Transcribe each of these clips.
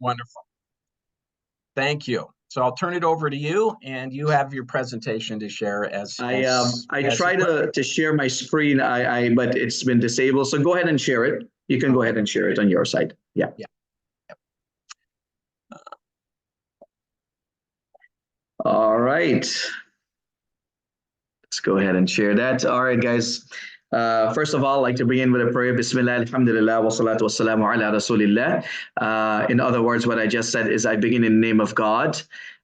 Wonderful. Thank you. So I'll turn it over to you, and you have your presentation to share I try to share my screen, but it's been disabled. So go ahead and share it. You can go ahead and share it on your side. Yeah. Yeah. All right. Let's go ahead and share that. All right, guys. First of all, I'd like to begin with a prayer. Bismillah, alhamdulillah, wa salatu wa salamu ala rasulillah. In other words, what I just said is I begin in the name of God.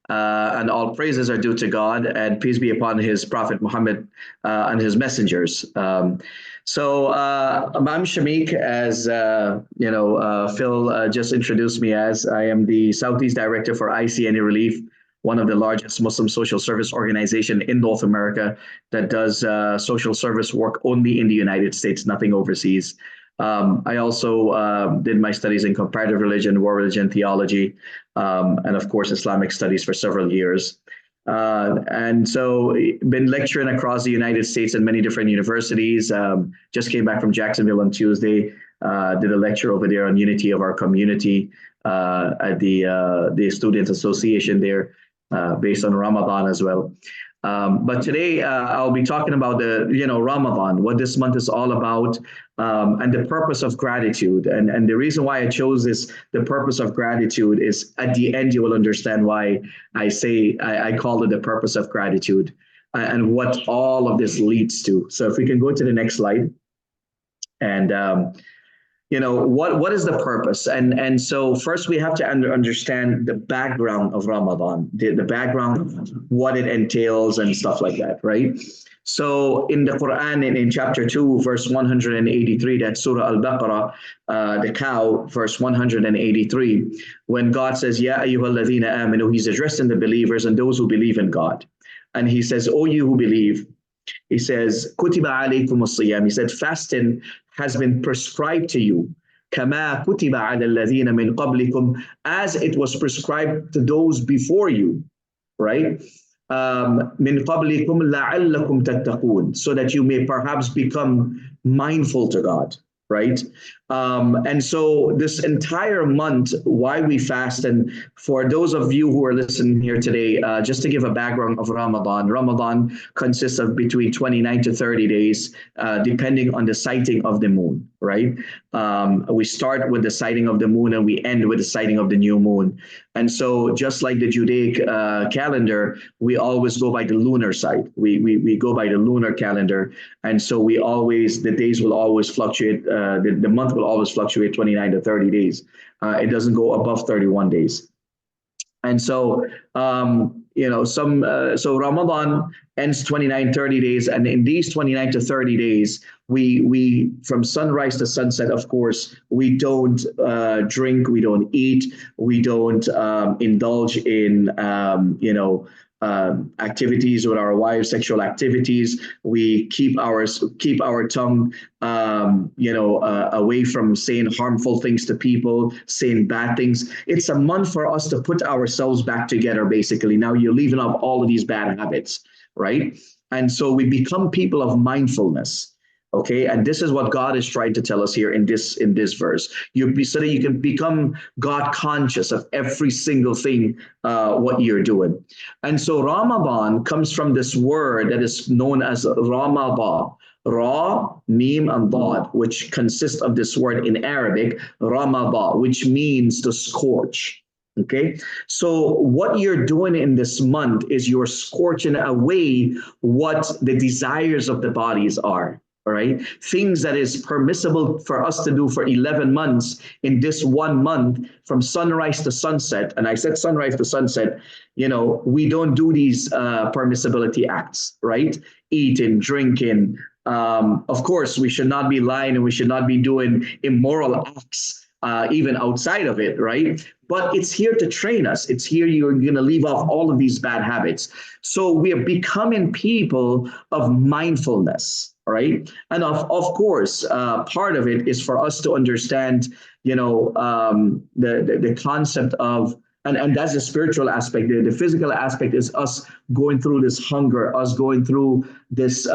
And all praises are due to God, and peace be upon his prophet Muhammad and his messengers. I'm Shamik, as Phil just introduced me as. I am the Southeast Director for ICNA Relief, one of the largest Muslim social service organization in North America that does social service work only in the United States, nothing overseas. I also did my studies in comparative religion, world religion, theology, and of course, Islamic studies for several years. And so been lecturing across the United States in many different universities. Just came back from Jacksonville on Tuesday, did a lecture over there on unity of our community at the Student Association there, based on Ramadan as well. But today I'll be talking about Ramadan, what this month is all about, and the purpose of gratitude. And the reason why I chose the purpose of gratitude is at the end you will understand why I call it the purpose of gratitude, and what all of this leads to. So if we can go to the next slide. And what is the purpose? And so first we have to understand the background of Ramadan, the background of what it entails and stuff like that, right? So in the Quran, in chapter 2, verse 183, that's Surah Al-Baqarah, the cow, verse 183, when God says, Ya ayyuhalladhina amanu, he's addressing the believers and those who believe in God. And he says, O you who believe, he says, Kutiba alaykum as-siyam. He said, fasting has been prescribed to you. Kama kutiba ala alladhina min qablikum, as it was prescribed to those before you, right? Min qablikum la'allakum tattaqun, so that you may perhaps become mindful to God, right? And so this entire month, why we fast, and for those of you who are listening here today, just to give a background of Ramadan, Ramadan consists of between 29 to 30 days, depending on the sighting of the moon, right? We start with the sighting of the moon and we end with the sighting of the new moon. And so just like the Judaic calendar, we always go by the lunar side. We go by the lunar calendar. And so the days will always fluctuate. The month will always fluctuate 29 to 30 days. It doesn't go above 31 days. And so, so Ramadan ends 29, 30 days. And in these 29 to 30 days, we from sunrise to sunset, of course, we don't drink, we don't eat, we don't indulge in, activities with our wives, sexual activities. We keep our tongue, away from saying harmful things to people, saying bad things. It's a month for us to put ourselves back together, basically. Now you're leaving off all of these bad habits, right? And so we become people of mindfulness. Okay, and this is what God is trying to tell us here in this verse. So that you can become God conscious of every single thing what you're doing. And so Ramadan comes from this word that is known as Ramadan. Ra, Mim, and Dad, which consists of this word in Arabic, Ramadan, which means to scorch. Okay, so what you're doing in this month is you're scorching away what the desires of the bodies are. All right, things that is permissible for us to do for 11 months in this 1 month from sunrise to sunset. And I said sunrise to sunset, we don't do these permissibility acts, right? Eating, drinking. Of course, we should not be lying and we should not be doing immoral acts, even outside of it, right? But it's here to train us. It's here you're going to leave off all of these bad habits. So we are becoming people of mindfulness. All right. And of course, part of it is for us to understand, the concept of And that's the spiritual aspect. The physical aspect is us going through this hunger, us going through this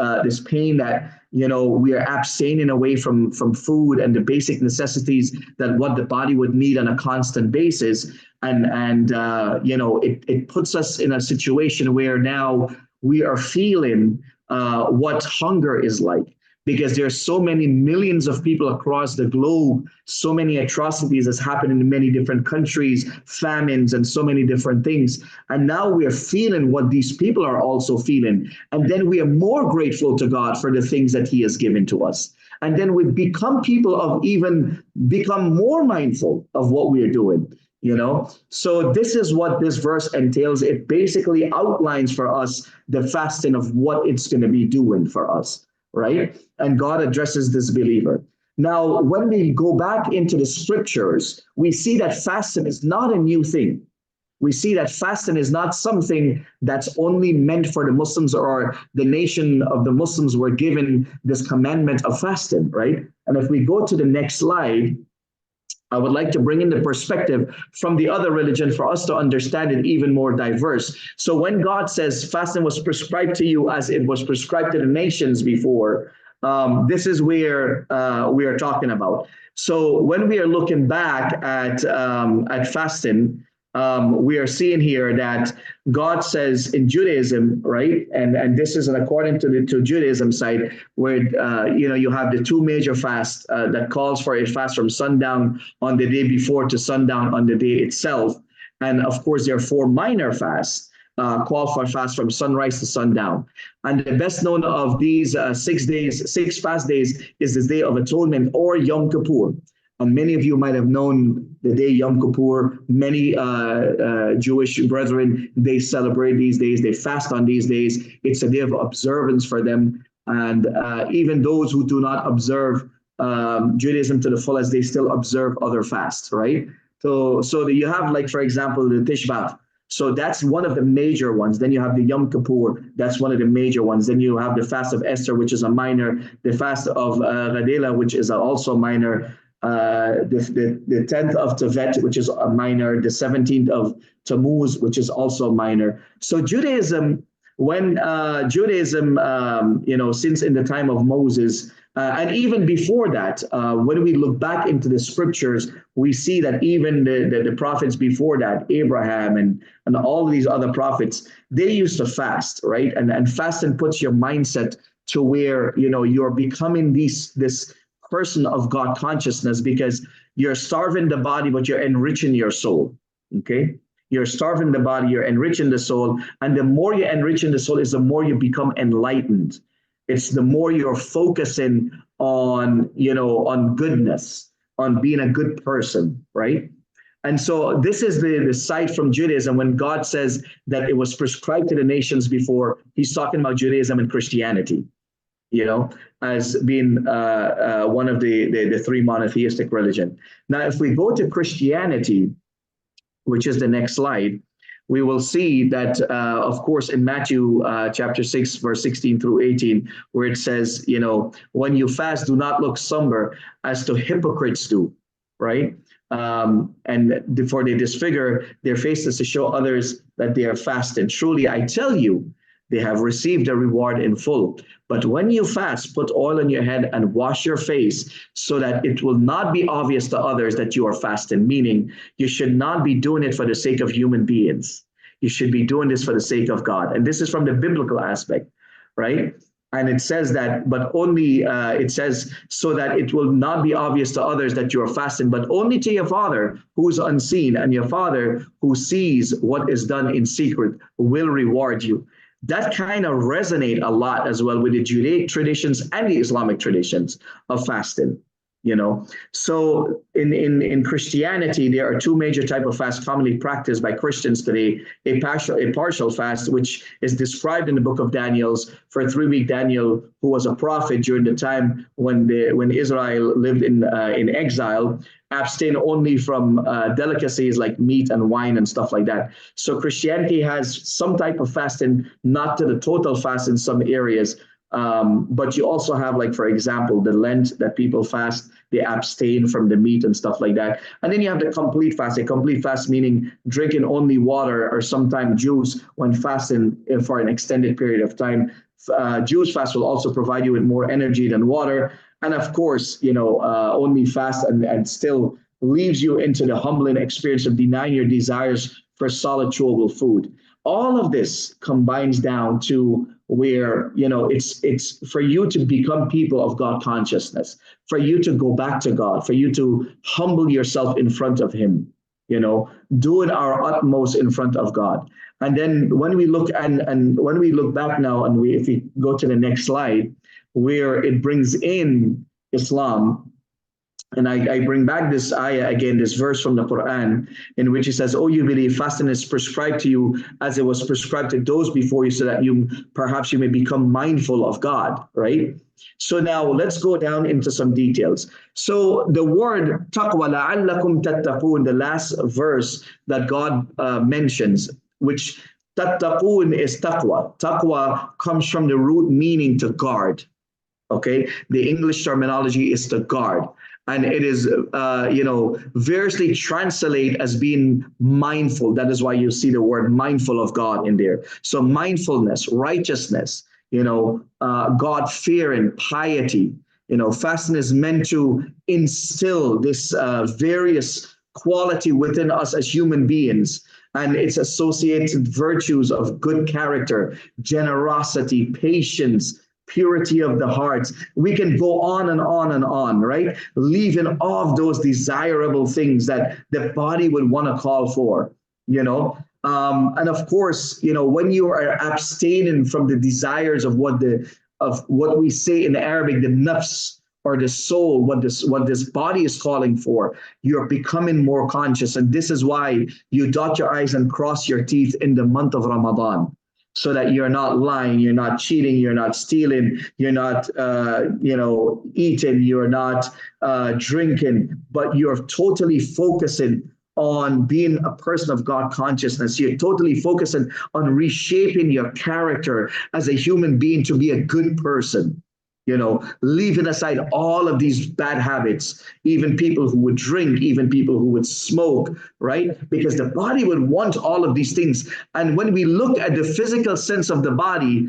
pain that we are abstaining away from food and the basic necessities that what the body would need on a constant basis. And it puts us in a situation where now we are feeling what hunger is like, because there's so many millions of people across the globe, so many atrocities that's happened in many different countries, famines and so many different things. And now we are feeling what these people are also feeling. And then we are more grateful to God for the things that he has given to us. And then we become people of even become more mindful of what we are doing. So this is what this verse entails. It basically outlines for us the fasting of what it's going to be doing for us, right? And God addresses this believer. Now, when we go back into the scriptures, we see that fasting is not a new thing. We see that fasting is not something that's only meant for the Muslims, or the nation of the Muslims were given this commandment of fasting, right? And if we go to the next slide, I would like to bring in the perspective from the other religion for us to understand it even more diverse. So when God says fasting was prescribed to you as it was prescribed to the nations before, this is where we are talking about. So when we are looking back at fasting, we are seeing here that God says in Judaism, right? And this is according to Judaism side, where you have the two major fasts that calls for a fast from sundown on the day before to sundown on the day itself. And of course, there are four minor fasts, call for fast from sunrise to sundown. And the best known of these 6 days, 6 fast days, is the Day of Atonement, or Yom Kippur. And many of you might have known the day Yom Kippur. Many Jewish brethren, they celebrate these days. They fast on these days. It's a day of observance for them. And even those who do not observe Judaism to the fullest, they still observe other fasts, right? So you have, like, for example, the Tishbath. So that's one of the major ones. Then you have the Yom Kippur. That's one of the major ones. Then you have the fast of Esther, which is a minor. The fast of Gadela, which is also minor. The 10th of Tevet, which is a minor, the 17th of Tammuz, which is also minor. So Judaism, when since in the time of Moses, and even before that, when we look back into the scriptures, we see that even the prophets before that, Abraham and all of these other prophets, they used to fast, right? And fasting puts your mindset to where you're becoming this person of God consciousness, because you're starving the body, but you're enriching your soul. Okay? You're starving the body, you're enriching the soul. And the more you're enriching the soul is the more you become enlightened. It's the more you're focusing on, on goodness, on being a good person, right? And so this is the side from Judaism. When God says that it was prescribed to the nations before, he's talking about Judaism and Christianity, as being one of the three monotheistic religion. Now, if we go to Christianity, which is the next slide, we will see that, of course, in Matthew chapter 6, verse 16 through 18, where it says, when you fast, do not look somber as the hypocrites do, right? And before they disfigure their faces to show others that they are fasting. Truly, I tell you, they have received a reward in full. But when you fast, put oil on your head and wash your face, so that it will not be obvious to others that you are fasting, meaning you should not be doing it for the sake of human beings. You should be doing this for the sake of God. And this is from the biblical aspect, right? And it says that, but only, it says, so that it will not be obvious to others that you are fasting, but only to your Father who is unseen, and your Father who sees what is done in secret will reward you. That kind of resonate a lot as well with the Judaic traditions and the Islamic traditions of fasting. So in Christianity, there are two major types of fast commonly practiced by Christians today. A partial fast, which is described in the book of Daniel, for 3-week Daniel, who was a prophet during the time when Israel lived in exile, abstain only from delicacies like meat and wine and stuff like that. So Christianity has some type of fasting, not to the total fast in some areas, But you also have, like, for example, the Lent that people fast, they abstain from the meat and stuff like that. And then you have the complete fast. A complete fast meaning drinking only water or sometimes juice when fasting for an extended period of time. Juice fast will also provide you with more energy than water. And of course, only fast and still leaves you into the humbling experience of denying your desires for solid, chewable food. All of this combines down to where it's for you to become people of God consciousness, for you to go back to God, for you to humble yourself in front of Him, doing our utmost in front of God. And then when we look and when we look back now, and if we go to the next slide, where it brings in Islam. And I bring back this ayah again, this verse from the Quran, in which it says, "Oh, you believe fasting is prescribed to you as it was prescribed to those before you, so that perhaps you may become mindful of God," right? So now let's go down into some details. So the word taqwa, la'allakum tattaqun, the last verse that God mentions, which tattaqun is taqwa. Taqwa comes from the root meaning to guard. Okay, the English terminology is to guard. And it is, variously translate as being mindful. That is why you see the word mindful of God in there. So mindfulness, righteousness, God fearing, piety. Fasting is meant to instill this various quality within us as human beings. And its associated virtues of good character, generosity, patience, purity of the heart. We can go on and on and on, right? Leaving off those desirable things that the body would want to call for, and of course, when you are abstaining from the desires of what we say in Arabic, the nafs, or the soul, what this body is calling for, you're becoming more conscious. And this is why you dot your I's and cross your teeth in the month of Ramadan, so that you're not lying, you're not cheating, you're not stealing, you're not, eating, you're not drinking, but you're totally focusing on being a person of God consciousness. You're totally focusing on reshaping your character as a human being to be a good person. Leaving aside all of these bad habits, even people who would drink, even people who would smoke, right? Because the body would want all of these things. And when we look at the physical sense of the body,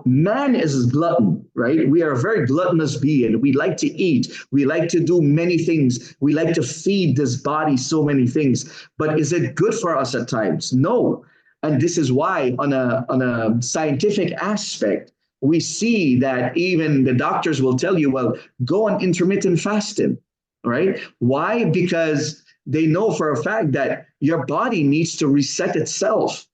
man is glutton, right? We are a very gluttonous being. We like to eat. We like to do many things. We like to feed this body so many things. But is it good for us at times? No. And this is why on a scientific aspect, we see that even the doctors will tell you, well, go on intermittent fasting, right? Why? Because they know for a fact that your body needs to reset itself,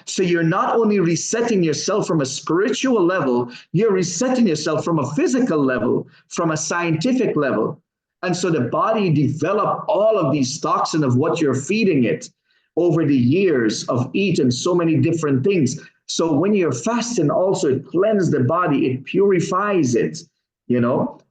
So you're not only resetting yourself from a spiritual level, you're resetting yourself from a physical level, from a scientific level. And so the body develop all of these toxins of what you're feeding it over the years of eating so many different things. So when you're fasting, also it cleanses the body, it purifies it.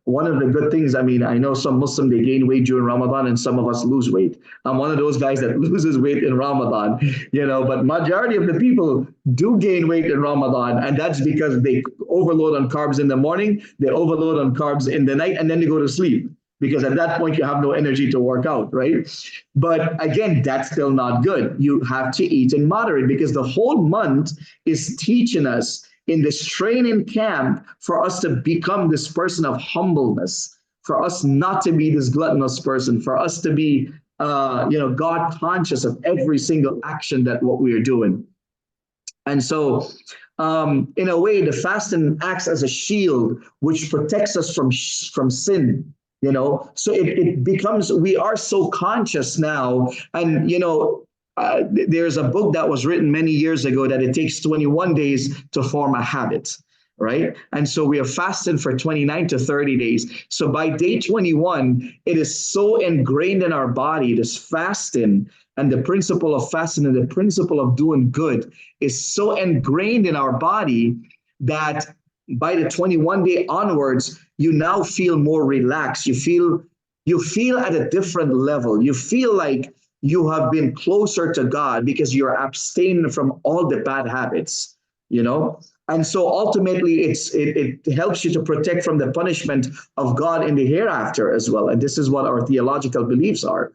One of the good things, I know some Muslims, they gain weight during Ramadan and some of us lose weight. I'm one of those guys that loses weight in Ramadan, but majority of the people do gain weight in Ramadan. And that's because they overload on carbs in the morning, they overload on carbs in the night, and then they go to sleep. Because at that point, you have no energy to work out, right? But again, that's still not good. You have to eat in moderate, because the whole month is teaching us in this training camp for us to become this person of humbleness, for us not to be this gluttonous person, for us to be, God conscious of every single action that what we are doing. And so, in a way, the fasting acts as a shield, which protects us from sin. So it becomes, we are so conscious now. And, there's a book that was written many years ago that it takes 21 days to form a habit, right? And so we are fasting for 29 to 30 days. So by day 21, it is so ingrained in our body, this fasting and the principle of fasting and the principle of doing good is so ingrained in our body that by the 21 day onwards, you now feel more relaxed. You feel at a different level. You feel like you have been closer to God because you're abstaining from all the bad habits, And so ultimately, it helps you to protect from the punishment of God in the hereafter as well. And this is what our theological beliefs are.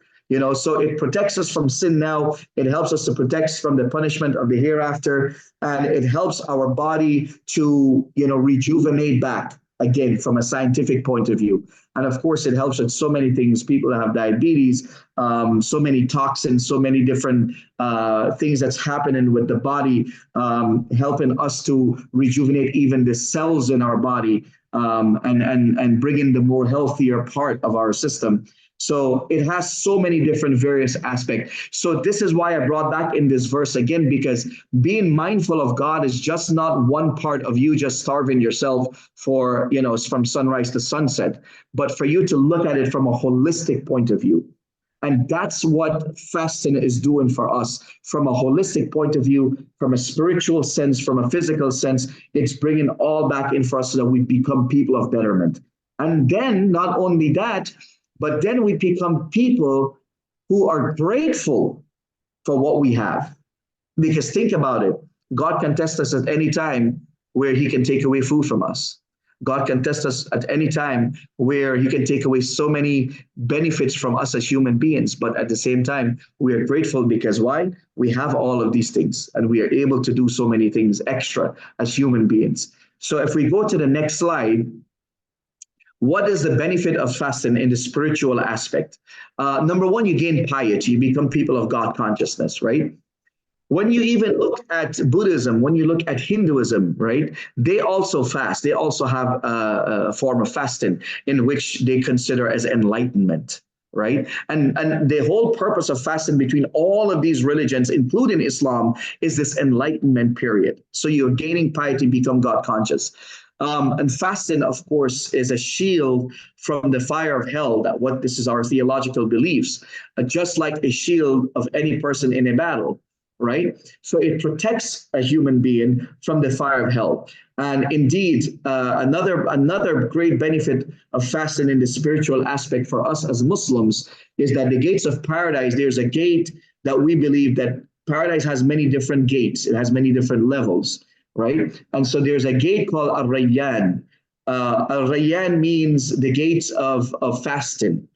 So it protects us from sin now. It helps us to protect us from the punishment of the hereafter, and it helps our body to, rejuvenate back again from a scientific point of view. And of course, it helps with so many things. People that have diabetes, so many toxins, so many different things that's happening with the body, helping us to rejuvenate even the cells in our body, and bring in the more healthier part of our system. So it has so many different various aspects. So this is why I brought back in this verse again, because being mindful of God is just not one part of you just starving yourself for, from sunrise to sunset, but for you to look at it from a holistic point of view. And that's what fasting is doing for us from a holistic point of view, from a spiritual sense, from a physical sense. It's bringing all back in for us so that we become people of betterment. And then not only that, but then we become people who are grateful for what we have. Because think about it. God can test us at any time where he can take away food from us. God can test us at any time where he can take away so many benefits from us as human beings. But at the same time, we are grateful because why? We have all of these things and we are able to do so many things extra as human beings. So if we go to the next slide, what is the benefit of fasting in the spiritual aspect? Number one, you gain piety. You become people of God consciousness, right? When you even look at Buddhism, when you look at Hinduism, right, they also fast. They also have a form of fasting in which they consider as enlightenment, right? And the whole purpose of fasting between all of these religions, including Islam, is this enlightenment period. So you're gaining piety, become God conscious. And fasting, of course, is a shield from the fire of hell. This is our theological beliefs, just like a shield of any person in a battle, right? So it protects a human being from the fire of hell. And indeed, another great benefit of fasting in the spiritual aspect for us as Muslims is that the gates of paradise, there's a gate that we believe that paradise has many different gates. It has many different levels, right? And so there's a gate called Ar-Rayyan. Ar-Rayyan means the gates of fasting.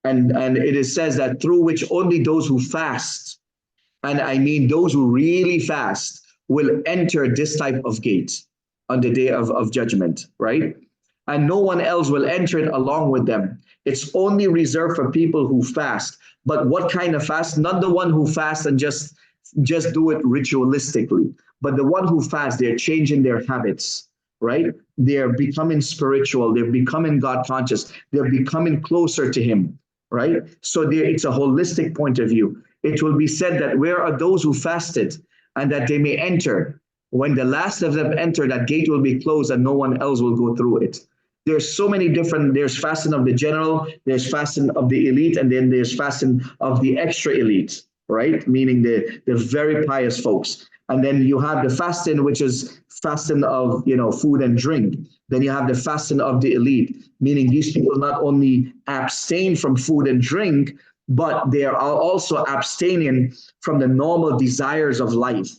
And it says that through which only those who fast, and I mean those who really fast, will enter this type of gate on the day of judgment, right? And no one else will enter it along with them. It's only reserved for people who fast. But what kind of fast? Not the one who fasts and just do it ritualistically, but the one who fasts, they're changing their habits, right? They're becoming spiritual. They're becoming God conscious. They're becoming closer to him, right? So it's a holistic point of view. It will be said that where are those who fasted and that they may enter. When the last of them enter, that gate will be closed and no one else will go through it. There's so many different, there's fasting of the general, there's fasting of the elite, and then there's fasting of the extra elite, right? Meaning the very pious folks. And then you have the fasting, which is fasting of, food and drink. Then you have the fasting of the elite, meaning these people not only abstain from food and drink, but they are also abstaining from the normal desires of life.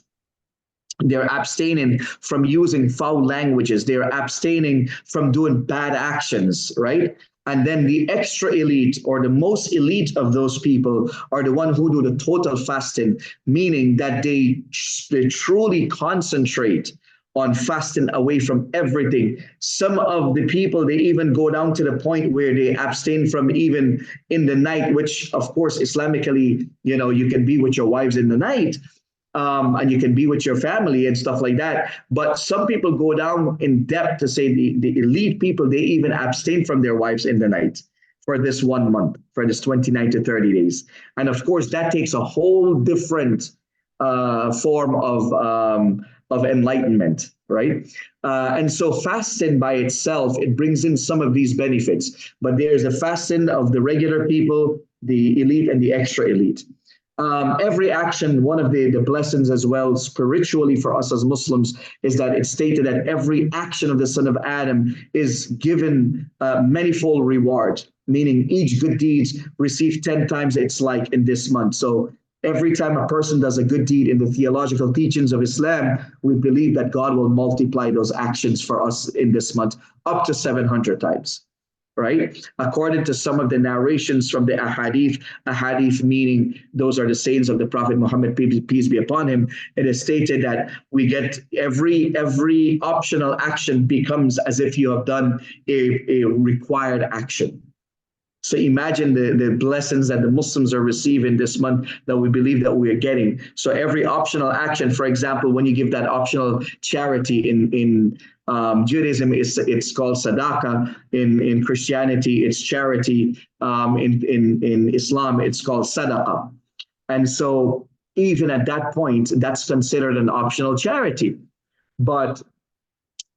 They're abstaining from using foul languages. They're abstaining from doing bad actions, right? And then the extra elite, or the most elite of those people, are the one who do the total fasting, meaning that they truly concentrate on fasting away from everything. Some of the people, they even go down to the point where they abstain from even in the night, which of course, Islamically, you can be with your wives in the night. And you can be with your family and stuff like that. But some people go down in depth to say the elite people, they even abstain from their wives in the night for this 1 month, for this 29 to 30 days. And of course, that takes a whole different form of enlightenment, right? And so fasting by itself, it brings in some of these benefits. But there's a fasting of the regular people, the elite, and the extra elite. Every action, one of the blessings as well spiritually for us as Muslims is that it's stated that every action of the son of Adam is given manifold reward, meaning each good deed receive 10 times its like in this month. So Every time a person does a good deed in the theological teachings of Islam, we believe that God will multiply those actions for us in this month up to 700 times, right? According to some of the narrations from the ahadith meaning those are the sayings of the Prophet Muhammad, peace be upon him, it is stated that we get every optional action becomes as if you have done a required action. So imagine the blessings that the Muslims are receiving this month that we believe that we are getting. So every optional action, for example, when you give that optional charity in Judaism, it's called sadaqah. In Christianity, it's charity. In Islam, it's called sadaqah. And so even at that point, that's considered an optional charity. But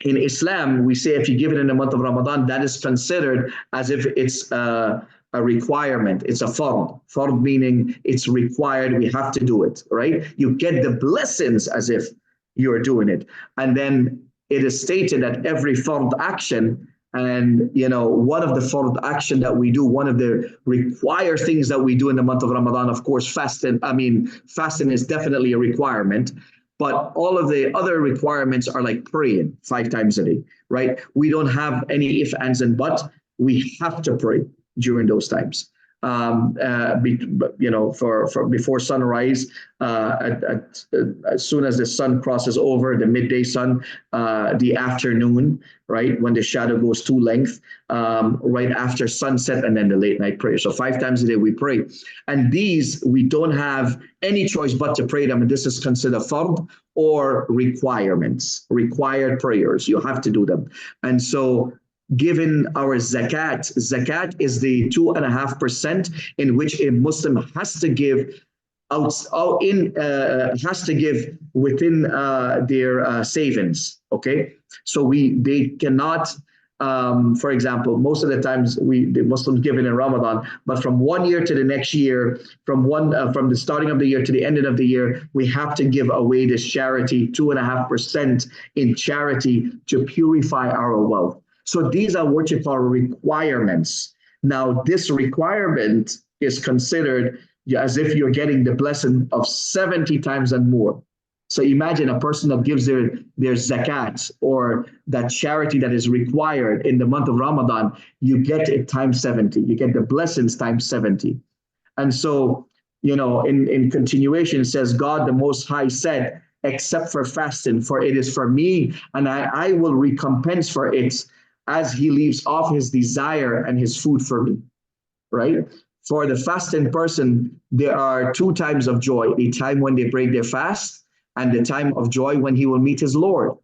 in Islam, we say if you give it in the month of Ramadan, that is considered as if it's a requirement. It's a fard. Fard meaning it's required. We have to do it, right? You get the blessings as if you're doing it. And then it is stated that every fard action, and one of the fard action that we do, one of the required things that we do in the month of Ramadan, of course, fasting. I mean, fasting is definitely a requirement. But all of the other requirements are like praying 5 times a day, right? We don't have any ifs, ands, and buts. We have to pray during those times. For before sunrise, as soon as the sun crosses over the midday sun, the afternoon, right, when the shadow goes to length, right after sunset, and then the late night prayer. So 5 times a day we pray, and these we don't have any choice but to pray them. And this is considered fard or requirements, required prayers. You have to do them, and so. Given our zakat is the 2.5% in which a Muslim has to give has to give within their savings. Okay, so they cannot. For example, most of the times the Muslims give it in Ramadan, but from one year to the next year, from the starting of the year to the ending of the year, we have to give away this charity, 2.5% in charity to purify our wealth. So these are what you call requirements. Now, this requirement is considered as if you're getting the blessing of 70 times and more. So imagine a person that gives their zakat or that charity that is required in the month of Ramadan, you get it times 70. You get the blessings times 70. And so, in continuation, it says, God the Most High said, except for fasting, for it is for me, and I will recompense for it as he leaves off his desire and his food for me, right? For the fasting person, there are 2 times of joy, a time when they break their fast and the time of joy when he will meet his Lord.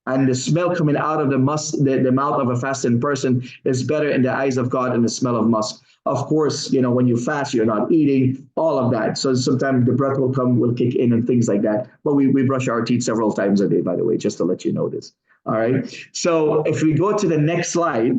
And the smell coming out of the mouth of a fasting person is better in the eyes of God than the smell of musk. Of course, when you fast, you're not eating, all of that. So sometimes the breath will kick in and things like that. But we brush our teeth several times a day, by the way, just to let you know this. All right. So if we go to the next slide,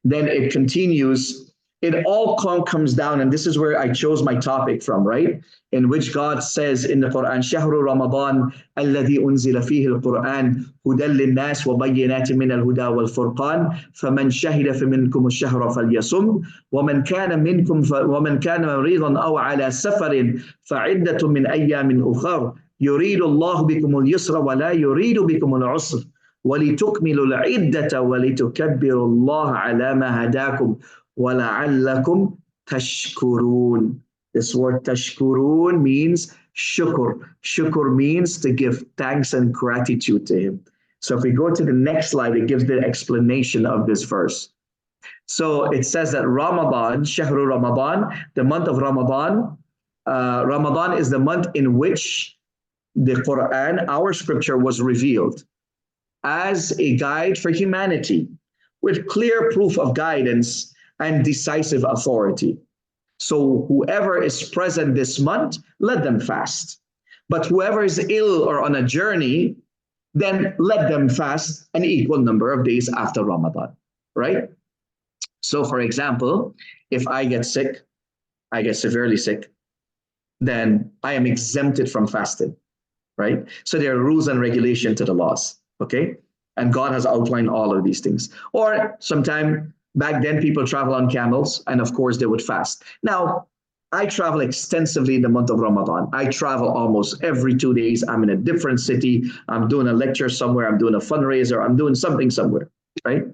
then it continues. It all comes down, and this is where I chose my topic from, right? In which God says in the Quran, شهر رمضان الذي أنزل فيه القرآن هدى للناس وبينات من الهدى والفرقان فمن شهد منكم الشهر فليصم ومن كان مريضا أو على سفر فعدة من أيام أخر يريد الله بكم اليسر ولا يريد بكم العسر ولتكملوا العدة ولتكبروا الله على ما هداكم وَلَعَلَّكُمْ تَشْكُرُونَ. This word tashkurun means shukr. Shukr means to give thanks and gratitude to him. So if we go to the next slide, it gives the explanation of this verse. So it says that Ramadan, Shahru Ramadan, the month of Ramadan, Ramadan is the month in which the Quran, our scripture, was revealed as a guide for humanity with clear proof of guidance and decisive authority. So whoever is present this month, let them fast. But whoever is ill or on a journey, then let them fast an equal number of days after Ramadan, right? So for example, if I get sick, I get severely sick, then I am exempted from fasting, right? So there are rules and regulations to the laws, okay? And God has outlined all of these things. Or sometime back then, people travel on camels, and of course, they would fast. Now, I travel extensively in the month of Ramadan. I travel almost every 2 days. I'm in a different city. I'm doing a lecture somewhere. I'm doing a fundraiser. I'm doing something somewhere, right?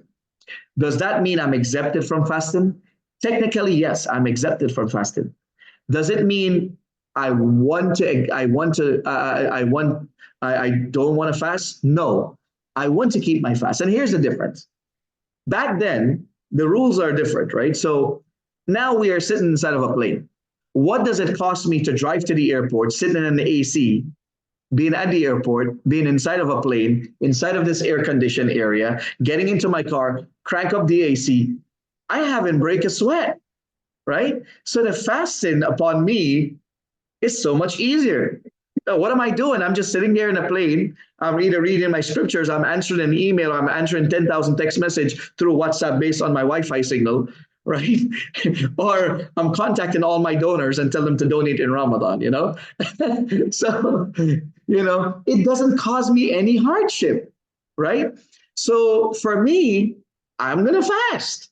Does that mean I'm exempted from fasting? Technically, yes, I'm exempted from fasting. Does it mean I don't want to fast? No, I want to keep my fast. And here's the difference. Back then, the rules are different, right? So now we are sitting inside of a plane. What does it cost me to drive to the airport, sitting in the AC, being at the airport, being inside of a plane, inside of this air conditioned area, getting into my car, crank up the AC? I haven't break a sweat, right? So the fasting upon me is so much easier. So what am I doing? I'm just sitting there in a plane. I'm either reading my scriptures, I'm answering an email, I'm answering 10,000 text message through WhatsApp based on my Wi-Fi signal, right? Or I'm contacting all my donors and tell them to donate in Ramadan, you know? So, you know, it doesn't cause me any hardship, right? So for me, I'm going to fast.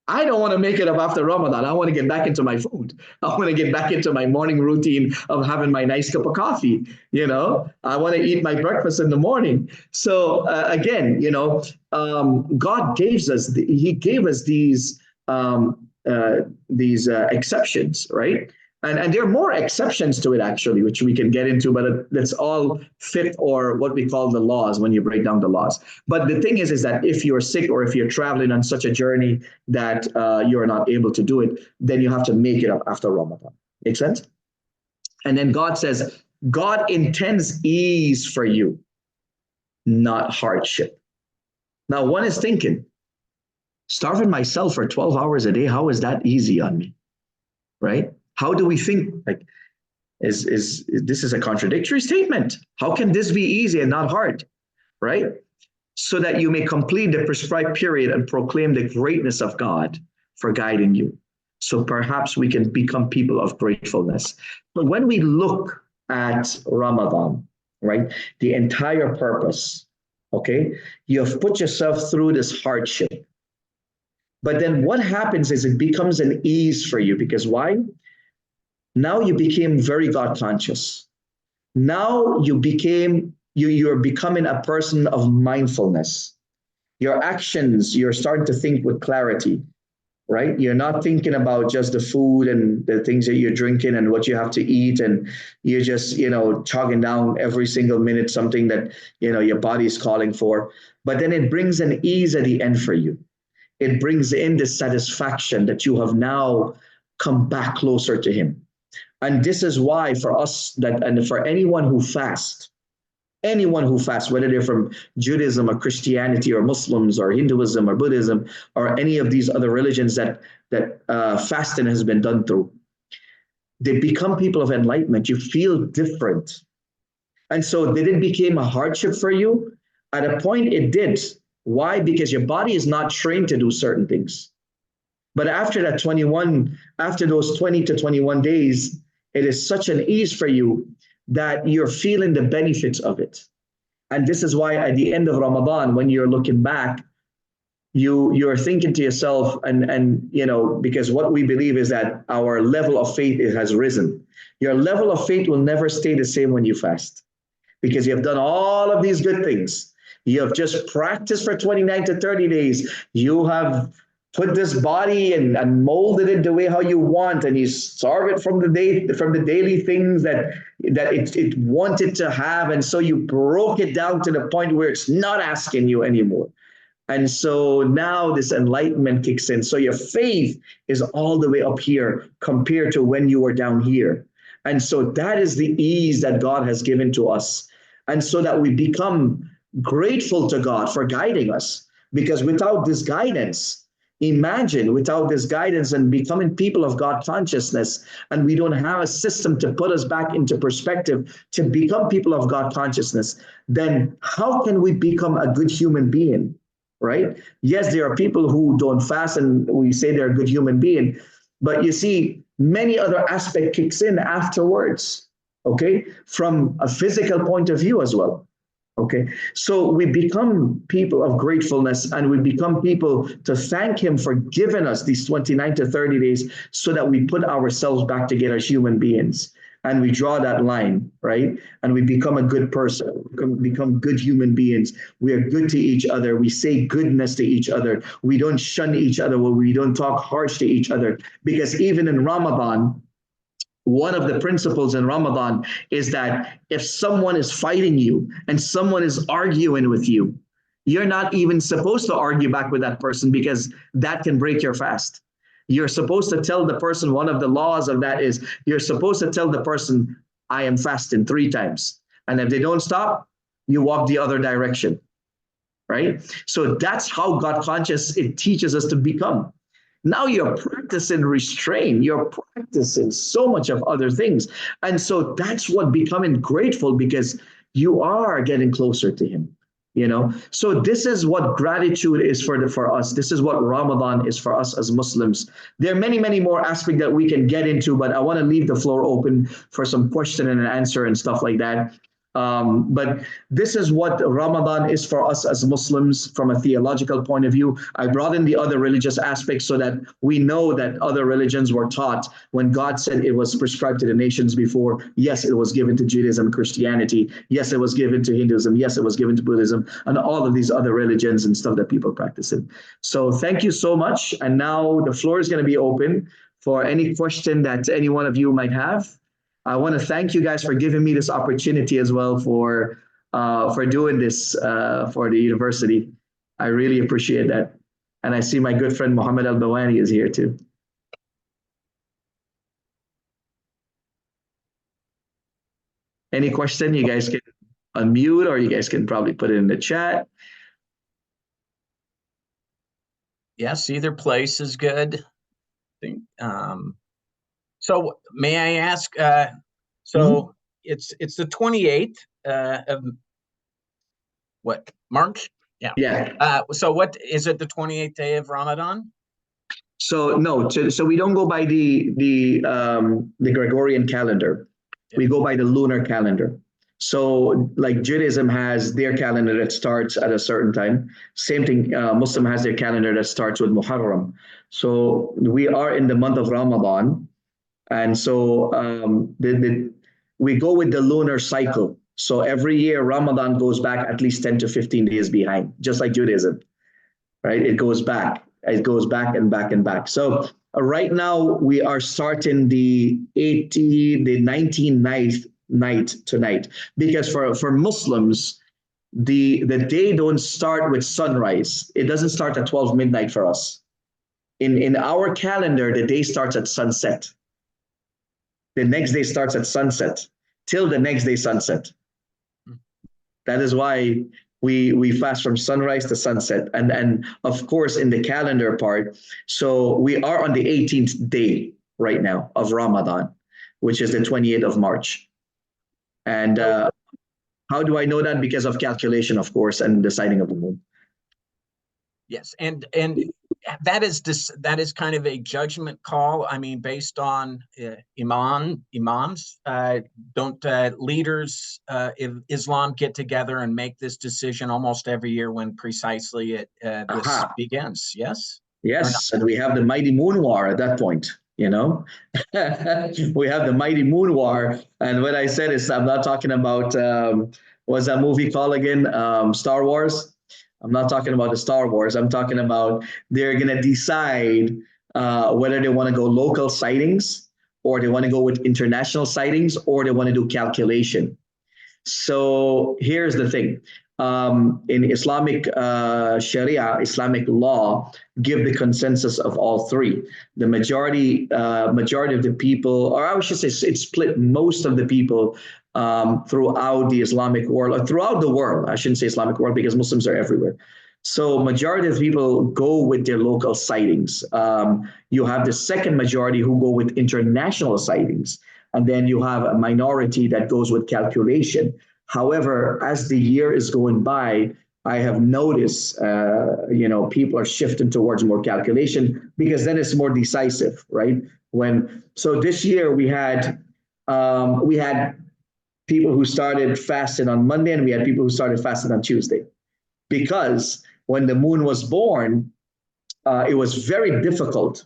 I don't want to make it up after Ramadan. I want to get back into my food. I want to get back into my morning routine of having my nice cup of coffee. You know, I want to eat my breakfast in the morning. So again, you know, God He gave us these exceptions, right? And there are more exceptions to it actually, which we can get into, but that's all fit or what we call the laws when you break down the laws. But the thing is that if you're sick or if you're traveling on such a journey that you're not able to do it, then you have to make it up after Ramadan. Make sense? And then God says, God intends ease for you, not hardship. Now, one is thinking, starving myself for 12 hours a day, how is that easy on me? Right? How do we think like is this is a contradictory statement? How can this be easy and not hard? Right? So that you may complete the prescribed period and proclaim the greatness of God for guiding you. So perhaps we can become people of gratefulness. But when we look at Ramadan, right, the entire purpose, okay, you have put yourself through this hardship. But then what happens is it becomes an ease for you because why? Now you became very God conscious. Now you're becoming a person of mindfulness. Your actions, you're starting to think with clarity, right? You're not thinking about just the food and the things that you're drinking and what you have to eat, and you're just, you know, chugging down every single minute something that, you know, your body is calling for. But then it brings an ease at the end for you. It brings in the satisfaction that you have now come back closer to Him. And this is why for us that, and for anyone who fasts, whether they're from Judaism or Christianity or Muslims or Hinduism or Buddhism or any of these other religions that fasting has been done through, they become people of enlightenment. You feel different. And so did it become a hardship for you? At a point it did. Why? Because your body is not trained to do certain things. But after those 20 to 21 days, it is such an ease for you that you're feeling the benefits of it. And this is why at the end of Ramadan, when you're looking back, you're thinking to yourself, and you know, because what we believe is that our level of faith has risen. Your level of faith will never stay the same when you fast, because you have done all of these good things. You have just practiced for 29 to 30 days. You have put this body and molded it the way how you want, and you starve it from the daily things that it wanted to have, and so you broke it down to the point where it's not asking you anymore. And so now this enlightenment kicks in. So your faith is all the way up here compared to when you were down here. And so that is the ease that God has given to us. And so that we become grateful to God for guiding us. Because without this guidance, without this guidance and becoming people of God consciousness, and we don't have a system to put us back into perspective to become people of God consciousness, then how can we become a good human being? Right? Yes, there are people who don't fast and we say they're a good human being, but you see, many other aspect kicks in afterwards, okay? From a physical point of view as well. Okay, so we become people of gratefulness, and we become people to thank him for giving us these 29 to 30 days so that we put ourselves back together as human beings. And we draw that line, right? And we become a good person, become good human beings. We are good to each other. We say goodness to each other. We don't shun each other. We don't talk harsh to each other. Because even in Ramadan, one of the principles in Ramadan is that if someone is fighting you and someone is arguing with you, you're not even supposed to argue back with that person, because that can break your fast. You're supposed to tell the person, one of the laws of that is you're supposed to tell the person, I am fasting 3 times. And if they don't stop, you walk the other direction, right? So that's how God conscious it teaches us to become. Now you're practicing restraint, you're practicing so much of other things. And so that's what becoming grateful, because you are getting closer to him. So this is what gratitude is for us. This is what Ramadan is for us as Muslims. There are many more aspects that we can get into, but I want to leave the floor open for some question and answer and stuff like that. But this is what Ramadan is for us as Muslims from a theological point of view. I brought in the other religious aspects so that we know that other religions were taught when God said it was prescribed to the nations before. Yes, it was given to Judaism, Christianity. Yes, it was given to Hinduism. Yes, it was given to Buddhism and all of these other religions and stuff that people practice in. So thank you so much. And now the floor is going to be open for any question that any one of you might have. I want to thank you guys for giving me this opportunity as well for doing this for the university. I really appreciate that. And I see my good friend Mohammed Al-Bawani is here too. Any question, you guys can unmute, or you guys can probably put it in the chat. Yes, either place is good. So may I ask, it's the 28th of what, March? Yeah. Yeah. So what is it, the 28th day of Ramadan? So no, so we don't go by the Gregorian calendar. We go by the lunar calendar. So like Judaism has their calendar that starts at a certain time. Same thing, Muslim has their calendar that starts with Muharram. So we are in the month of Ramadan. And so we go with the lunar cycle. So every year Ramadan goes back at least 10 to 15 days behind, just like Judaism, right? It goes back and back and back. So right now we are starting the 19th night tonight, because for Muslims, the day don't start with sunrise. It doesn't start at 12 midnight for us. In our calendar, the day starts at sunset. The next day starts at sunset till the next day sunset. That is why we fast from sunrise to sunset. And of course, in the calendar part, so we are on the 18th day right now of Ramadan, which is the 28th of March. And how do I know that? Because of calculation, of course, and the sighting of the moon. Yes, and that is kind of a judgment call. I mean, based on imams. Don't leaders of Islam get together and make this decision almost every year when precisely this begins? Yes. Yes, and we have the mighty moon war at that point. We have the mighty moon war, and what I said is I'm not talking about what's that movie called again? Star Wars. I'm not talking about the Star Wars. I'm talking about they're going to decide whether they want to go local sightings, or they want to go with international sightings, or they want to do calculation. So here's the thing. In Islamic Sharia, Islamic law, give the consensus of all three. The majority of the people, or I should say it's split, most of the people throughout the Islamic world, or throughout the world. I shouldn't say Islamic world because Muslims are everywhere. So majority of people go with their local sightings. You have the second majority who go with international sightings. And then you have a minority that goes with calculation. However, as the year is going by, I have noticed, people are shifting towards more calculation, because then it's more decisive, right? So this year we had people who started fasting on Monday, and we had people who started fasting on Tuesday. Because when the moon was born, it was very difficult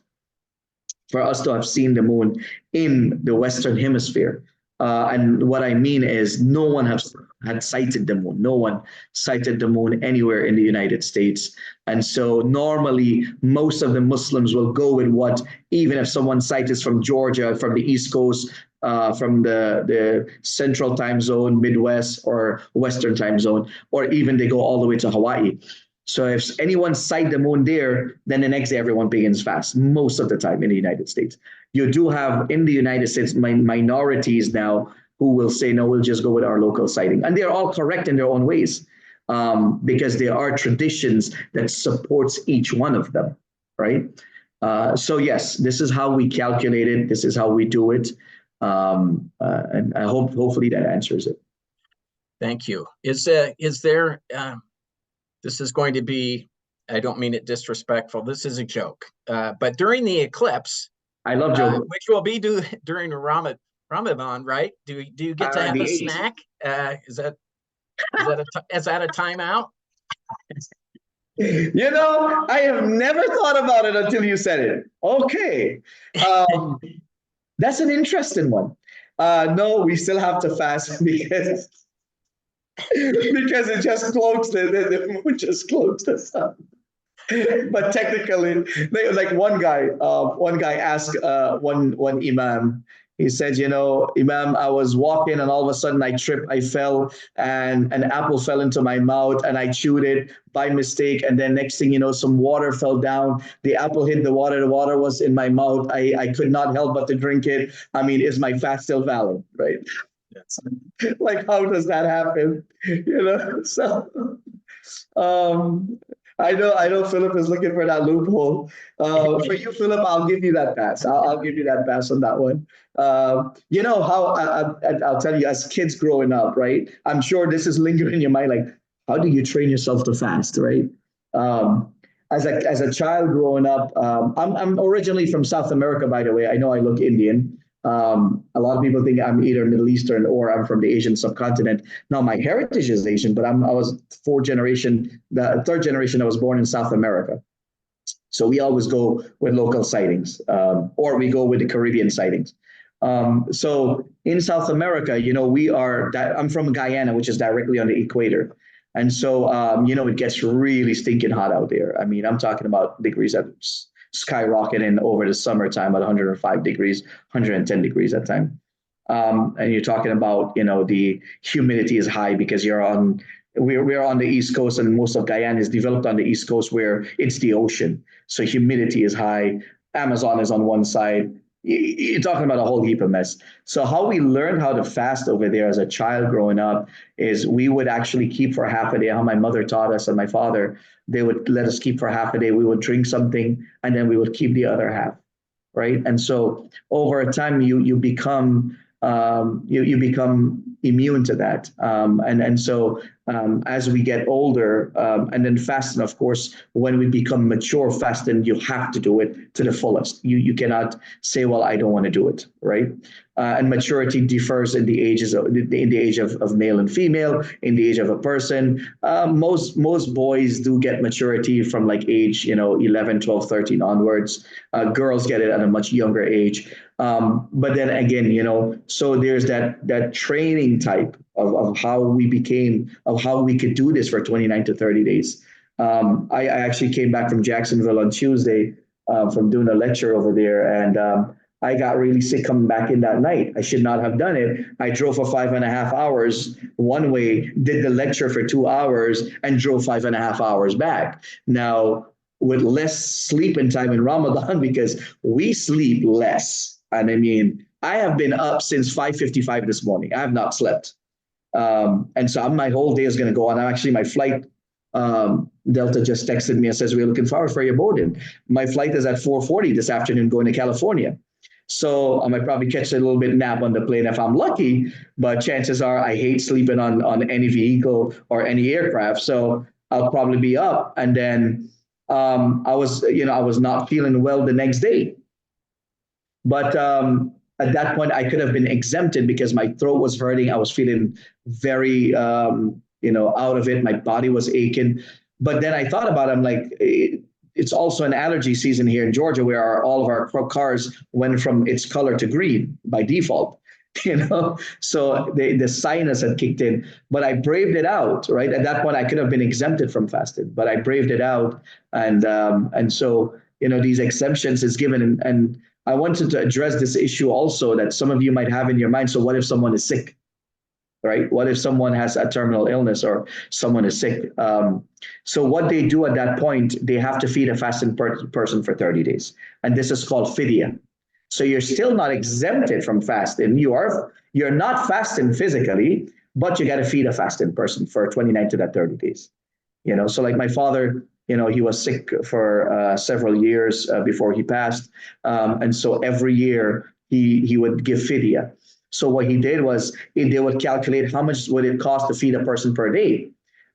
for us to have seen the moon in the Western Hemisphere. And what I mean is, no one had sighted the moon. No one sighted the moon anywhere in the United States. And so normally, most of the Muslims will go with what, even if someone sights from Georgia, from the East Coast, from the Central Time Zone, Midwest, or Western Time Zone, or even they go all the way to Hawaii. So if anyone sight the moon there, then the next day everyone begins fast, most of the time in the United States. You do have in the United States minorities now who will say, no, we'll just go with our local sighting. And they're all correct in their own ways, because there are traditions that supports each one of them, right? So yes, this is how we calculate it. This is how we do it. And I hopefully that answers it. Thank you. Is there, this is going to be, I don't mean it disrespectful, this is a joke. But during the eclipse, I love jokes. Which will be during Ramadan, right? Do you get to have a snack? Is that a timeout? You know, I have never thought about it until you said it. Okay. That's an interesting one. No, we still have to fast because it just cloaks the moon just cloaks the sun. But technically, like one guy asked one imam. He said, Imam, I was walking and all of a sudden I tripped, I fell, and an apple fell into my mouth and I chewed it by mistake. And then next thing you know, some water fell down. The apple hit the water was in my mouth. I could not help but to drink it. I mean, is my fast still valid, right? Like, how does that happen? So I know Philip is looking for that loophole. For you, Philip, I'll give you that pass. I'll give you that pass on that one. You know how I'll tell you, as kids growing up, right? I'm sure this is lingering in your mind, like, how do you train yourself to fast, right? As a child growing up, I'm originally from South America, by the way. I know I look Indian. A lot of people think I'm either Middle Eastern or I'm from the Asian subcontinent. Now, my heritage is Asian, but I was the third generation I was born in South America. So we always go with local sightings, or we go with the Caribbean sightings. So in South America, I'm from Guyana, which is directly on the equator. And so, it gets really stinking hot out there. I mean, I'm talking about degrees that's skyrocketing over the summertime at 105 degrees, 110 degrees at time. And you're talking about, the humidity is high because we're on the East Coast, and most of Guyana is developed on the East Coast where it's the ocean. So humidity is high. Amazon is on one side. You're talking about a whole heap of mess. So how we learned how to fast over there as a child growing up is we would actually keep for half a day, how my mother taught us and my father, they would let us keep for half a day. We would drink something and then we would keep the other half, right? And so over time, you become immune to that. And so as we get older, and then fasting, of course, when we become mature, fasting, you have to do it to the fullest. You cannot say, well, I don't want to do it, right? And maturity differs in the age of male and female, in the age of a person. Most boys do get maturity from like age, 11, 12, 13 onwards. Girls get it at a much younger age. But then again, so there's that training type of how we could do this for 29 to 30 days. I actually came back from Jacksonville on Tuesday from doing a lecture over there, and I got really sick coming back in that night. I should not have done it. I drove for 5.5 hours one way, did the lecture for 2 hours, and drove 5.5 hours back. Now, with less sleeping time in Ramadan, because we sleep less. And I mean, I have been up since 5:55 this morning. I have not slept. And so my whole day is going to go on. Actually, my flight, Delta just texted me and says, we're looking forward for your boarding. My flight is at 4:40 this afternoon going to California. So I might probably catch a little bit nap on the plane if I'm lucky, but chances are I hate sleeping on any vehicle or any aircraft. So I'll probably be up. And then I was not feeling well the next day. But At that point, I could have been exempted because my throat was hurting. I was feeling very, out of it. My body was aching. But then I thought about it. I'm like, it's also an allergy season here in Georgia where all of our cars went from its color to green by default. So the sinus had kicked in, but I braved it out. Right at that point, I could have been exempted from fasting, but I braved it out, and so these exemptions is given, and I wanted to address this issue also that some of you might have in your mind. So what if someone is sick? Right? What if someone has a terminal illness or someone is sick? So what they do at that point, they have to feed a fasting person for 30 days. And this is called fidya. So you're still not exempted from fasting. You're not fasting physically, but you got to feed a fasting person for 29 to that 30 days. So like my father, he was sick for several years before he passed. And so every year he would give fidya. So what he did was they would calculate how much would it cost to feed a person per day.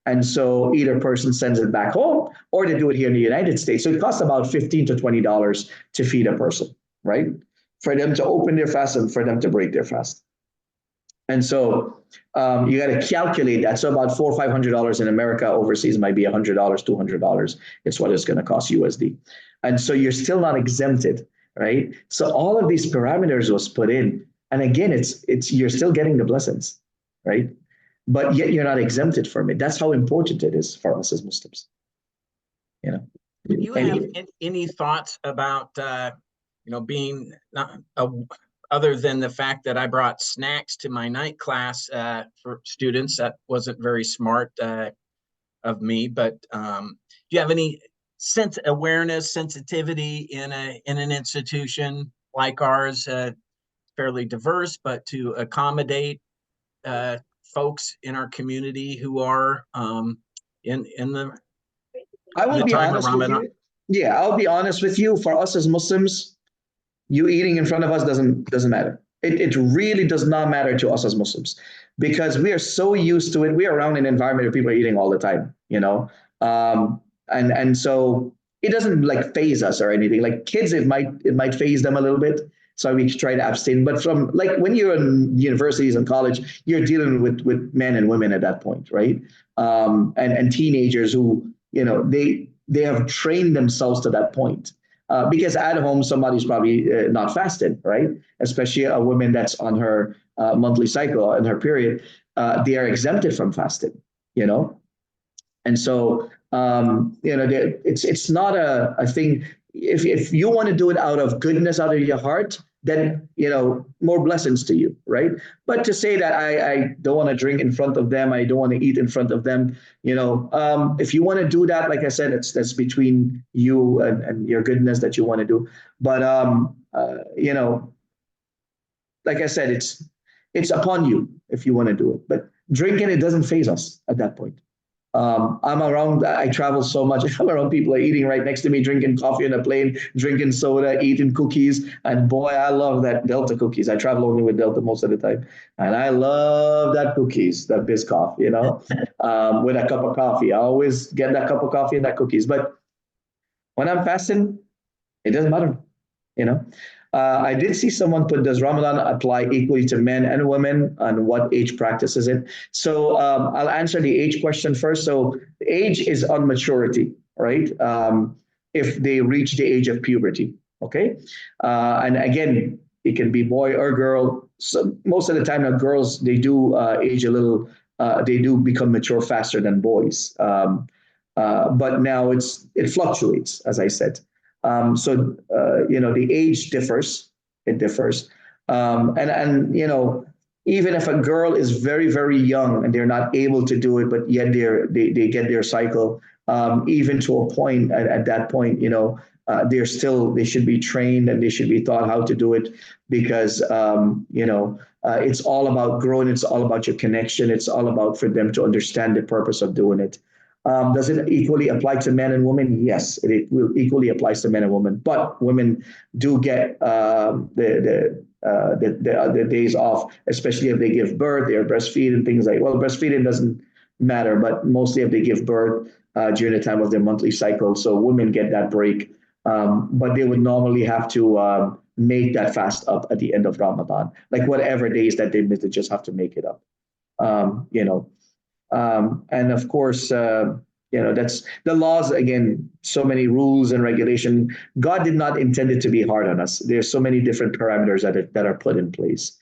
And so either person sends it back home or they do it here in the United States. So it costs about $15 to $20 to feed a person, right? For them to open their fast and for them to break their fast. And so you got to calculate that. So about $400 or $500 in America, overseas might be $100, $200. It's what it's going to cost USD. And so you're still not exempted, right? So all of these parameters was put in. And again, it's you're still getting the blessings, right? But yet you're not exempted from it. That's how important it is for us as Muslims. Do you have any thoughts about being not other than the fact that I brought snacks to my night class for students? That wasn't very smart of me, but do you have any sensitivity in an institution like ours, fairly diverse, but to accommodate folks in our community who are in the I will be honest with you. Yeah, I'll be honest with you. For us as Muslims, you eating in front of us doesn't matter. It really does not matter to us as Muslims because we are so used to it. We are around an environment where people are eating all the time, and so it doesn't like phase us or anything. Like kids, it might phase them a little bit. So we try to abstain. But from like when you're in universities and college, you're dealing with men and women at that point, right? And teenagers who they have trained themselves to that point. Because at home, somebody's probably not fasted, right? Especially a woman that's on her monthly cycle and her period, they are exempted from fasting, And so, it's not a thing. If you want to do it out of goodness, out of your heart, then more blessings to you, right? But to say that I don't want to drink in front of them, I don't want to eat in front of them, if you want to do that, like I said, that's between you and your goodness that you want to do. But like I said, it's upon you if you want to do it. But drinking, it doesn't phase us at that point. I travel so much. I'm around people are eating right next to me, drinking coffee on a plane, drinking soda, eating cookies. And boy, I love that Delta cookies. I travel only with Delta most of the time. And I love that cookies, that Biscoff, with a cup of coffee. I always get that cup of coffee and that cookies. But when I'm fasting, it doesn't matter, I did see someone put, does Ramadan apply equally to men and women, and what age practices it? So I'll answer the age question first. So age is on maturity, right? If they reach the age of puberty, okay? And again, it can be boy or girl. So most of the time, girls, they do age a little, they do become mature faster than boys. But now it fluctuates, as I said. The age differs. It differs. And even if a girl is very, very young and they're not able to do it, but yet they get their cycle, even to a point, at that point, they should be trained and they should be taught how to do it because, it's all about growing. It's all about your connection. It's all about for them to understand the purpose of doing it. Does it equally apply to men and women? Yes, it will equally applies to men and women. But women do get the days off, especially if they give birth, they're breastfeed and things like. Well, breastfeeding doesn't matter, but mostly if they give birth during the time of their monthly cycle, so women get that break. But they would normally have to make that fast up at the end of Ramadan. Like whatever days that they miss, they just have to make it up. You know, and of course, that's the laws again. So many rules and regulation. God did not intend it to be hard on us. There's so many different parameters that are put in place.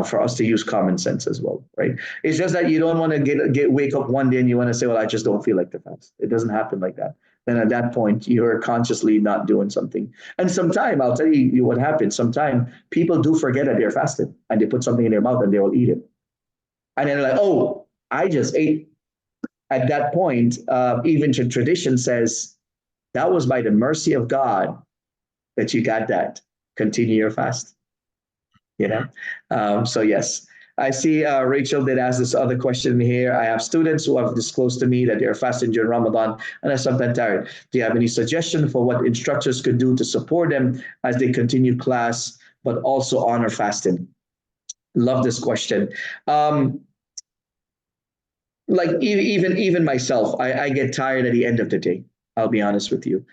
For us to use common sense as well, right? It's just that you don't want to get wake up one day and you want to say, "Well, I just don't feel like the fast." It doesn't happen like that. Then at that point, you're consciously not doing something. And sometime I'll tell you what happens. Sometime people do forget that they're fasted and they put something in their mouth and they will eat it, and then they're like, "Oh, I just ate." At that point, even tradition says that was by the mercy of God that you got that. Continue your fast. You know, so yes. I see Rachel did ask this other question here. I have students who have disclosed to me that they're fasting during Ramadan and are sometimes tired. Do you have any suggestion for what instructors could do to support them as they continue class, but also honor fasting? Love this question. Like even myself, I get tired at the end of the day. I'll be honest with you,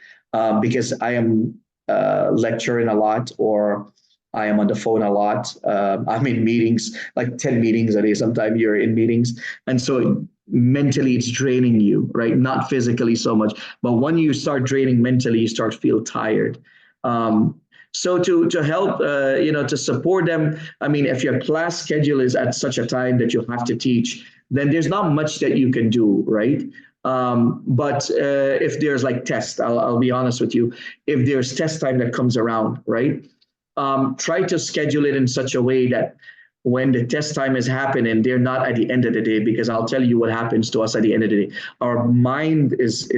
because I am lecturing a lot, or I am on the phone a lot. I'm in meetings, like 10 meetings a day. Sometimes you're in meetings, and so mentally it's draining you, right? Not physically so much, but when you start draining mentally, you start to feel tired. So to help, to support them. I mean, if your class schedule is at such a time that you have to teach, then there's not much that you can do, right? But if there's like tests, I'll be honest with you, if there's test time that comes around, right? Try to schedule it in such a way that when the test time is happening, they're not at the end of the day, because I'll tell you what happens to us at the end of the day. Our mind is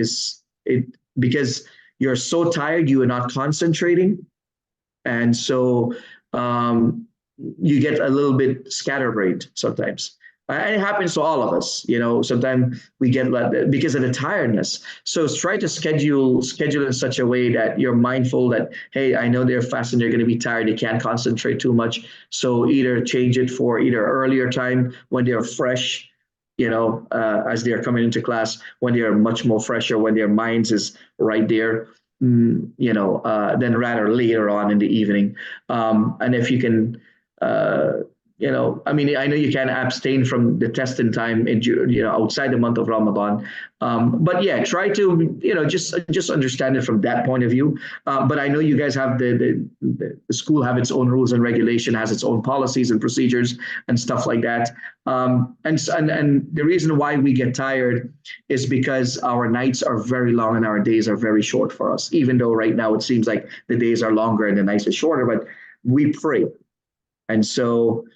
it, because you're so tired, you are not concentrating. And so you get a little bit scatterbrained sometimes. And it happens to all of us, sometimes we get like because of the tiredness. So try to schedule in such a way that you're mindful that, hey, I know they're fasting, they're going to be tired, they can't concentrate too much. So either change it for either earlier time when they're fresh, as they're coming into class, when they're much more fresher, when their minds is right there, then rather later on in the evening. And if you can, I mean, I know you can abstain from the testing time outside the month of Ramadan, but yeah, try to just understand it from that point of view. But I know you guys have the school have its own rules and regulation, has its own policies and procedures and stuff like that. And the reason why we get tired is because our nights are very long and our days are very short for us. Even though right now it seems like the days are longer and the nights are shorter, but we pray. And so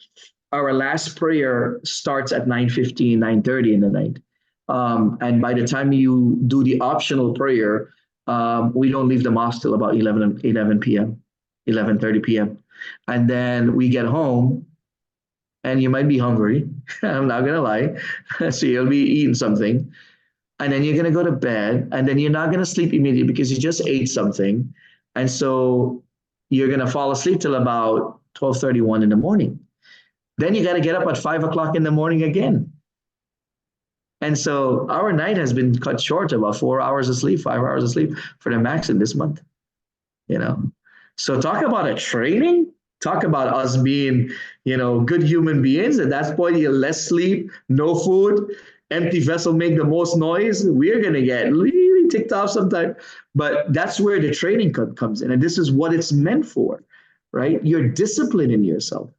our last prayer starts at 9:15, 9:30 in the night. And by the time you do the optional prayer, we don't leave the mosque till about 11 p.m., 11:30 p.m. And then we get home and you might be hungry. I'm not going to lie. So you'll be eating something. And then you're going to go to bed, and then you're not going to sleep immediately because you just ate something. And so you're going to fall asleep till about 12:31 in the morning. Then you got to get up at 5 o'clock in the morning again. And so our night has been cut short to about 4 hours of sleep, 5 hours of sleep for the max in this month. So talk about a training. Talk about us being, good human beings. At that point, you less sleep, no food, empty vessel make the most noise. We're going to get really ticked off sometimes. But that's where the training comes in. And this is what it's meant for, right? You're disciplining yourself,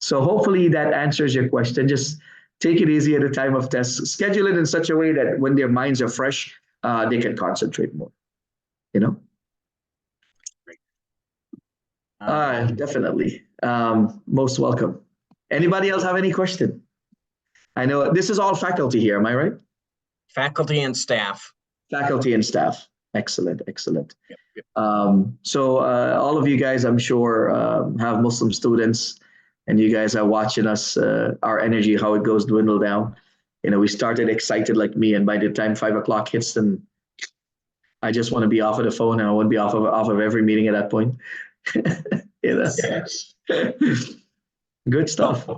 So hopefully that answers your question. Just take it easy at the time of tests. Schedule it in such a way that when their minds are fresh, they can concentrate more, Definitely. Most welcome. Anybody else have any question? I know this is all faculty here. Am I right? Faculty and staff. Faculty and staff. Excellent. Excellent. Yep. So all of you guys, I'm sure, have Muslim students, and you guys are watching us, our energy, how it goes dwindle down. We started excited like me, and by the time 5 o'clock hits, then I just want to be off of the phone, and I want to be off of every meeting at that point. Yes. Good stuff.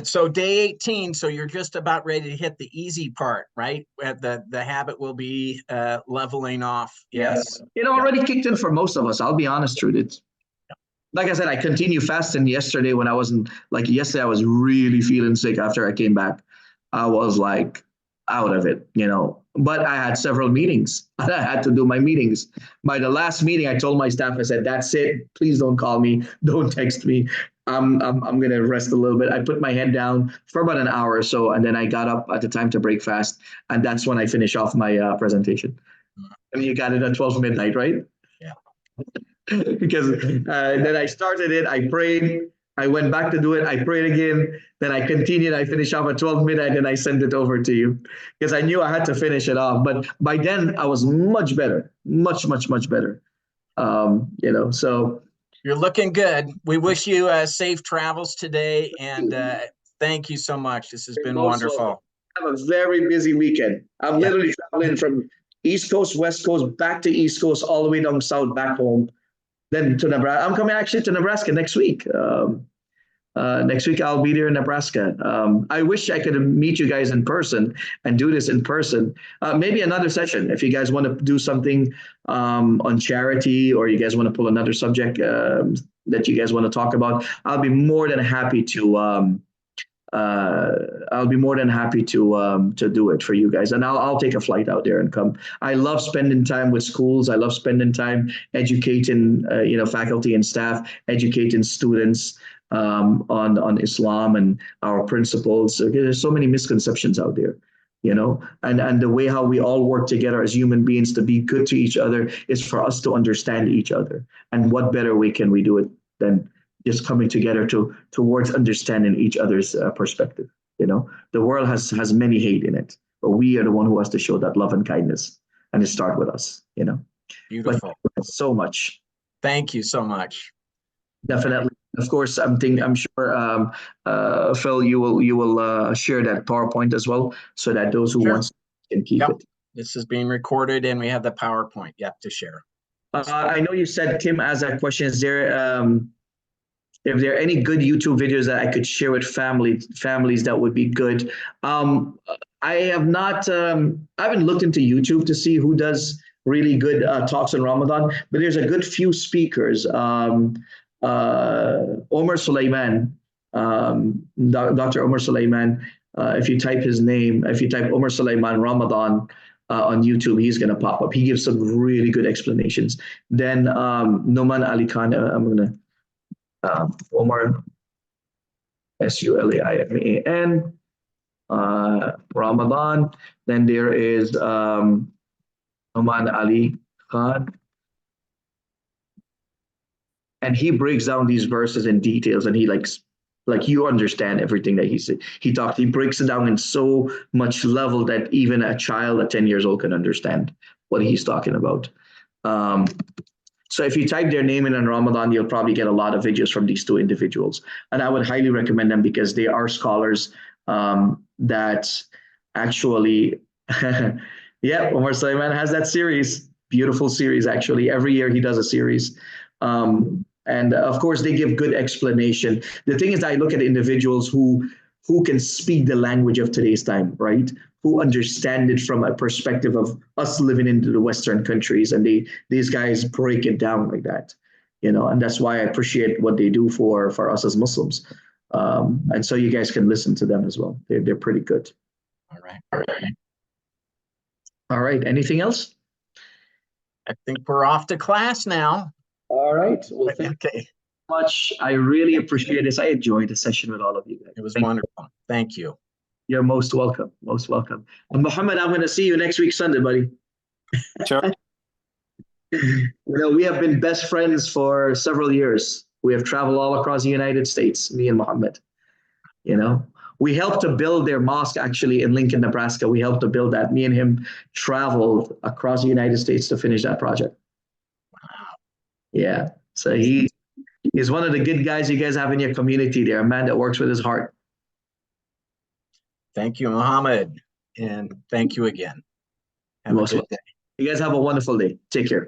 So day 18, so you're just about ready to hit the easy part, right? The habit will be leveling off. Yes. It already kicked in for most of us. I'll be honest, Trude. It's like I said, I continue fasting yesterday when I wasn't like yesterday. I was really feeling sick after I came back. I was like out of it, But I had several meetings. I had to do my meetings. By the last meeting, I told my staff, I said, "That's it. Please don't call me. Don't text me. I'm gonna rest a little bit." I put my head down for about an hour or so, and then I got up at the time to break fast, and that's when I finish off my presentation. And you got it at 12 midnight, right? Yeah. Because then I started it, I prayed, I went back to do it, I prayed again, then I continued, I finished off at 12 midnight, and I sent it over to you because I knew I had to finish it off. But by then I was much better, much, much, much better. So you're looking good. We wish you safe travels today, and thank you so much. This has been wonderful. Have a very busy weekend. I'm literally traveling from East Coast, West Coast, back to East Coast, all the way down south, back home. Then to Nebraska. I'm coming actually to Nebraska next week. Next week I'll be there in Nebraska. I wish I could meet you guys in person and do this in person. Maybe another session if you guys want to do something on charity, or you guys want to pull another subject that you guys want to talk about. I'll be more than happy to. To do it for you guys, and I'll take a flight out there and come. I love spending time with schools. I love spending time educating, faculty and staff, educating students on Islam and our principles. There's so many misconceptions out there, and the way how we all work together as human beings to be good to each other is for us to understand each other. And what better way can we do it than just coming together towards understanding each other's perspective. The world has many hate in it, but we are the one who has to show that love and kindness, and it start with us. Beautiful. But so much. Thank you so much. Definitely. Of course, I'm sure Phil, you will share that PowerPoint as well, so that those who want can keep it. This is being recorded, and we have the PowerPoint to share. I know you said Kim asked that question. Is there if there are any good YouTube videos that I could share with families, that would be good. I have not, I haven't looked into YouTube to see who does really good talks on Ramadan, but there's a good few speakers. Omar Sulaiman, Dr. Omar Sulaiman, if you type his name, if you type Omar Sulaiman Ramadan on YouTube, he's going to pop up. He gives some really good explanations. Then Noman Ali Khan, I'm going to, Omar Sulaiman Ramadan. Then there is Noman Ali Khan, and he breaks down these verses in details, and he like you understand everything that he said. He breaks it down in so much level that even a child at 10 years old can understand what he's talking about. So if you type their name in on Ramadan, you'll probably get a lot of videos from these two individuals. And I would highly recommend them because they are scholars that actually, Omar Sulaiman has that series, beautiful series, actually. Every year he does a series. And of course, they give good explanation. The thing is, I look at individuals who can speak the language of today's time, right? Who understand it from a perspective of us living into the Western countries, and these guys break it down like that, and that's why I appreciate what they do for us as Muslims. And so you guys can listen to them as well. They're pretty good. All right. Anything else? I think we're off to class now. All right. Well, thank you much. I really appreciate this. I enjoyed the session with all of you guys. It was wonderful. Thank you. You're most welcome. Most welcome. And Muhammad, I'm going to see you next week Sunday, buddy. Sure. We have been best friends for several years. We have traveled all across the United States, me and Muhammad. We helped to build their mosque actually in Lincoln, Nebraska. We helped to build that. Me and him traveled across the United States to finish that project. Wow. Yeah. So he's one of the good guys you guys have in your community there, a man that works with his heart. Thank you, Muhammad. And thank you again. Have a good day. You guys have a wonderful day. Take care.